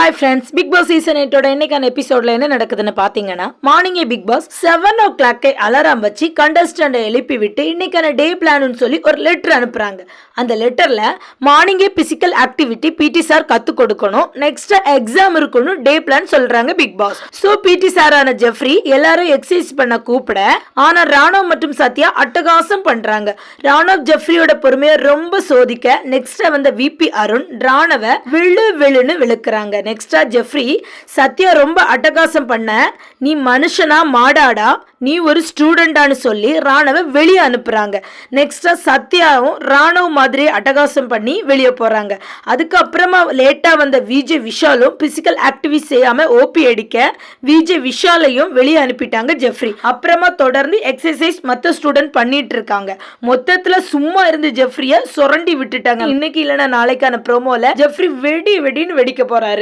Hi friends, Bigg Boss season 8 இன்னைக்கான எபிசோட்ல என்ன நடக்குதுன்னு பாத்தீங்கன்னா, மார்னிங்கே பிக் பாஸ் 7 o'clock அலாரம் வச்சு கண்டஸ்டன்ட் எழுப்பி விட்டு இன்னைக்கான டே பிளான் சொல்லி ஒரு லெட்டர் அனுப்புறாங்க. அந்த லெட்டர்ல மார்னிங்கே பிசிக்கல் ஆக்டிவிட்டி பிடி சார் கத்து கொடுக்கணும், நெக்ஸ்ட் எக்ஸாம் இருக்கணும், டே பிளான் சொல்றாங்க பிக் பாஸ். சோ பிடி சாரான ஜெஃப்ரி எல்லாரும் எக்ஸசைஸ் பண்ண கூப்பிட, ஆனா ராணவ் மற்றும் சத்யா அட்டகாசம் பண்றாங்க. ராணவ் ஜெஃப்ரியோட பொறுமையை ரொம்ப சோதிக்க, நெக்ஸ்ட் வந்த விபி அருண் ராணவ விழுன்னு விழுக்குறாங்க. நெக்ஸ்டா ஜெஃப்ரி சத்யா ரொம்ப அட்டகாசம் பண்ண, நீ மனுஷனா மாடாடா, நீ ஒரு ஸ்டூடெண்டான்னு சொல்லி ராணவ வெளியே அனுப்புறாங்க. நெக்ஸ்டா சத்யாவும் ராணவ் மாதிரி அட்டகாசம் பண்ணி வெளியே போறாங்க. அதுக்கப்புறமா லேட்டா வந்த விஜய் விஷாலும் பிசிக்கல் ஆக்டிவிட்டி செய்யாம ஓபி அடிக்க விஜய் விஷாலையும் வெளியே அனுப்பிட்டாங்க ஜெஃப்ரி. அப்புறமா தொடர்ந்து எக்ஸசைஸ் மற்ற ஸ்டூடெண்ட் பண்ணிட்டு இருக்காங்க. மொத்தத்துல சும்மா இருந்து ஜெஃப்ரிய சுரண்டி விட்டுட்டாங்க. இன்னைக்கு இல்லைன்னா நாளைக்கான ப்ரோமோல ஜெஃப்ரி வெடின்னு வெடிக்க போறாரு.